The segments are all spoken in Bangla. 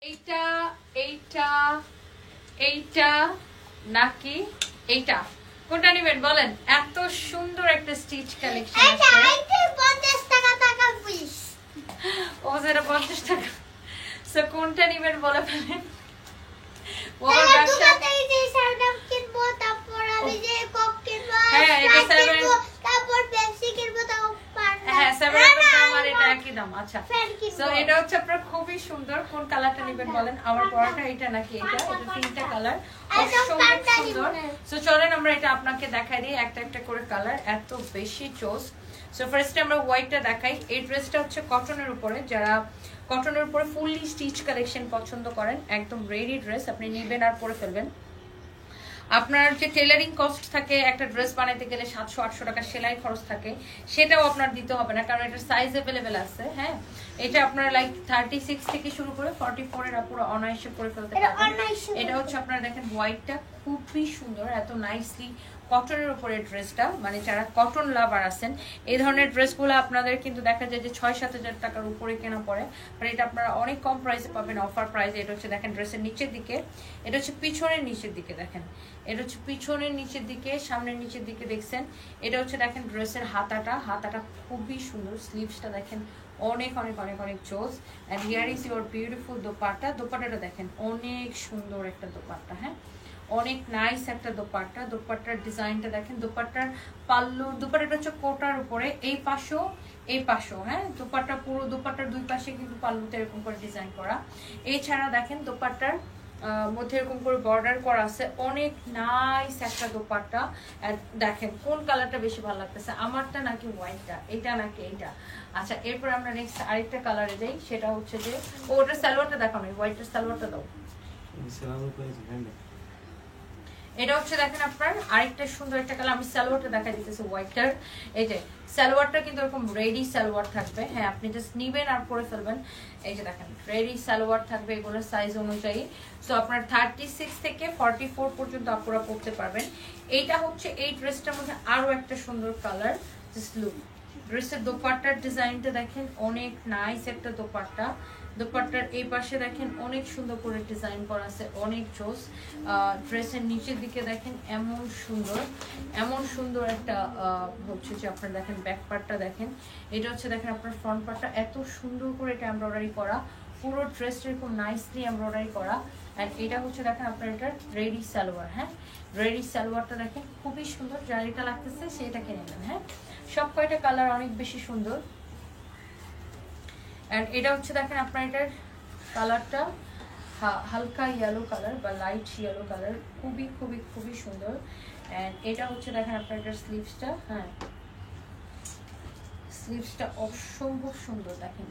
এইটা এইটা এইটা নাকি এইটা কোনটা নেবেন বলেন? এত সুন্দর একটা স্টিচ কালেকশন আছে। এটা 50 টাকা টাকা পিস। ও যেটা 50 টাকা। সো কোনটা নেবেন বলে ফেলেন। ওর ব্যবসা থেকে যে সারডাম কিনবো, তারপর আমি যে কক কিনবো, হ্যাঁ এটা 7 তারপর পেপসি কিনবো, তাও পারবো। হ্যাঁ 7 দাম আর এটা একই দাম। আচ্ছা সো সো এটা হচ্ছে আপনার খুবই সুন্দর। কোন কালারটা নেবেন বলেন? আমার পরাটা এটা নাকি এটা? এটা তিনটা কালার অসম্ভব সুন্দর। সো চলেন আমরা এটা আপনাকে দেখাই দিই একটা একটা করে কালার। এত বেশি চোস। সো ফার্স্টে আমরা হোয়াইটটা দেখাই। এই ড্রেসটা হচ্ছে কটনের উপরে, যারা কটনের উপরে ফুললি স্টিচ কালেকশন পছন্দ করেন, একদম রেডি ড্রেস আপনি নেবেন আর পরে ফেলবেন। আপনার যে টেলারিং কস্ট থাকে একটা ড্রেস বানাইতে গেলে 700-800 টাকা সেলাই খরচ থাকে, সেটাও আপনার দিতে হবে না, কারণ এটার সাইজ অ্যাভেলেবেল আছে। হ্যাঁ এটা আপনার লাইক 36 থেকে শুরু করে 44 এর পুরো অনায়াসে করে ফেলতে পারবেন। এটা হচ্ছে আপনারা দেখেন হোয়াইটটা খুবই সুন্দর, এত নাইসলি কটনের উপরে ড্রেসটা, মানে যারা কটন লাভার আছেন এই ধরনের ড্রেসগুলো আপনাদের কিন্তু দেখা যায় যে 6-7 হাজার টাকার উপরে কেনা পড়ে, বাট এটা আপনারা অনেক কম প্রাইসে পাবেন, অফার প্রাইসে। এটা হচ্ছে দেখেন ড্রেসের নিচের দিকে, এটা হচ্ছে পিছনের নিচের দিকে দেখেন, এটা হচ্ছে পিছনের নিচের দিকে, সামনের নিচের দিকে দেখছেন। এটা হচ্ছে দেখেন ড্রেসের হাতাটা খুবই সুন্দর, স্লিভসটা দেখেন অনেক অনেক অনেক অনেক জোস। And here is your beautiful dupatta. দোপাট্টাটা দেখেন অনেক সুন্দর একটা দোপাট্টা, হ্যাঁ অনেক নাইস একটা দোপাট্টা। দোপাট্টার ডিজাইনটা দেখেন, দোপাট্টার পাল্লু, দোপাট্টাটা হচ্ছে কোটার উপরে, এই পাশেও হ্যাঁ দোপাট্টা পুরো দোপাট্টার দুই পাশে কিন্তু পাল্লুতে এরকম করে ডিজাইন করা। এছাড়া দেখেন দোপাট্টার মধ্যে এরকম করে বর্ডার করা আছে, অনেক নাইস একটা দোপাট্টা। দেখেন কোন কালারটা বেশি ভালো লাগতেছে, আমারটা নাকি হোয়াইটটা, এটা নাকি এইটা? আচ্ছা এরপর আমরা নেক্সট আরেকটা কালারে যাই, সেটা হচ্ছে যে ওটার সালোয়ারটা দেখানো, হোয়াইটের সালোয়ারটা দাও। এটা হচ্ছে দেখেন আপনার আরেকটা সুন্দর একটা কালার, আমি সালোয়ারটা দেখা দিতেছি হোয়াইটটার। এই যে সালোয়ারটা কিন্তু এরকম রেডি সালোয়ার থাকবে, হ্যাঁ আপনি জাস্ট নিবেন আর পরে ফেলবেন। এই যে দেখেন রেডি সালোয়ার থাকবে এগুলোর সাইজ অনুযায়ী। সো আপনার 36 থেকে 44 পর্যন্ত আপনারা পরতে পারবেন। এইটা হচ্ছে এই ড্রেসটার মধ্যে আরো একটা সুন্দর কালার, জাস্ট লুক। ড্রেসের দোপাট্টার ডিজাইনটা দেখেন অনেক নাইস একটা দোপাট্টা। দোপাট্টার এই পাশে দেখেন অনেক সুন্দর করে ডিজাইন করা আছে, অনেক জোস। ড্রেসের নিচের দিকে দেখেন এমন সুন্দর একটা হচ্ছে যে আপনার দেখেন ব্যাক পার্টটা দেখেন, এটা হচ্ছে দেখেন আপনার ফ্রন্ট পার্টটা এত সুন্দর করে এটা এমব্রয়ডারি করা, পুরো ড্রেসটা এরকম নাইসলি এমব্রয়ডারি করা। অ্যান্ড এটা হচ্ছে দেখেন আপনার এটা রেডি সালোয়ার, হ্যাঁ রেডি সালোয়ারটা দেখেন খুবই সুন্দর, যার এটা লাগতেছে সেটা কিনে নেন। হ্যাঁ সব কয়টা কালার অনেক বেশি সুন্দর। অ্যান্ড এটা হচ্ছে দেখেন আপনার এটার কালারটা হালকা ইয়েলো কালার বা লাইট ইয়েলো কালার, খুবই খুবই খুবই সুন্দর। অ্যান্ড এটা হচ্ছে দেখেন আপনার এটার স্লিভসটা, হ্যাঁ স্লিভসটা অসম্ভব সুন্দর দেখেন,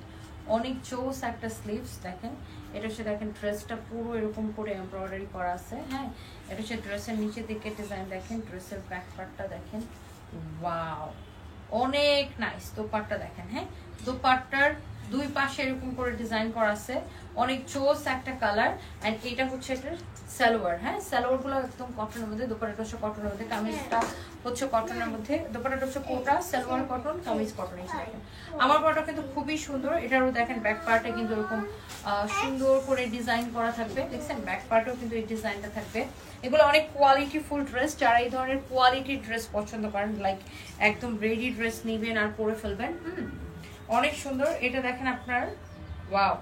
অনেক চোস একটা স্লিভস দেখেন। এটা হচ্ছে দেখেন ড্রেসটা পুরো এরকম করে এমব্রয়ডারি করা আছে, হ্যাঁ এটা হচ্ছে ড্রেসের নিচের দিকে ডিজাইন দেখেন, ড্রেসের ব্যাক পার্টটা দেখেন, ওয়াও অনেক নাইস। দোপাট্টা দেখেন, হ্যাঁ দোপাট্টার দুই পাশে এরকম করে ডিজাইন করা আছে, অনেক চোস একটা কালার। এন্ড এটা হচ্ছে এটার সালোয়ার, হ্যাঁ সালোয়ার গুলো একদম কটনের মধ্যে, দোপাট্টাটা হচ্ছে কটনের মধ্যে, কামিজটা হচ্ছে কটনের মধ্যে, দোপাট্টাটা হচ্ছে কোটা, সালোয়ার কটন, কামিজ কটন। এই দেখেন আমার পরাটা কিন্তু খুবই সুন্দর। এটারও দেখেন ব্যাক পার্টে কিন্তু এরকম সুন্দর করে ডিজাইন করা থাকবে, দেখছেন ব্যাক পার্টেও কিন্তু এই ডিজাইনটা থাকবে। এগুলো অনেক কোয়ালিটি ফুল ড্রেস, যারা এই ধরনের কোয়ালিটি ড্রেস পছন্দ করেন, লাইক একদম রেডি ড্রেস নিবেন আর পরে ফেলবেন, অনেক সুন্দর। এটা দেখেন আপনার ওয়াও,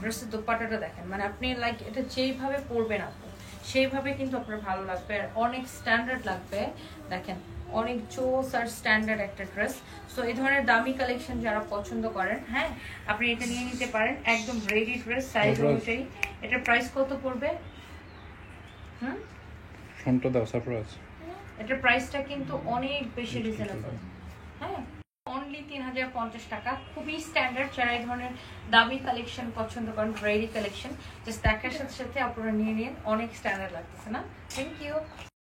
ড্রেসের দোপাট্টাটা দেখেন, মানে আপনি লাইক এটা যেইভাবে পরবেন আপনি সেইভাবে কিন্তু আপনার ভালো লাগবে, আর অনেক স্ট্যান্ডার্ড লাগবে। দেখেন অনেক চোস আর স্ট্যান্ডার্ড একটা ড্রেস। সো এই ধরনের দামি কালেকশন যারা পছন্দ করেন, হ্যাঁ আপনি এটা নিয়ে নিতে পারেন, একদম রেডি ড্রেস সাইজ অনুযায়ী। এটার প্রাইস কত পড়বে? ফোনটা দাও সারপ্রাইজ। এটার প্রাইসটা কিন্তু অনেক বেশি রিজনেবল, হ্যাঁ অনলি 3050 টাকা, খুবই স্ট্যান্ডার্ড। যারা এই ধরনের দামি কালেকশন পছন্দ করেন, রেডি কালেকশন, জাস্ট দেখার সাথে সাথে আপনারা নিয়ে নিন, অনেক স্ট্যান্ডার্ড লাগতেছে না? Thank you.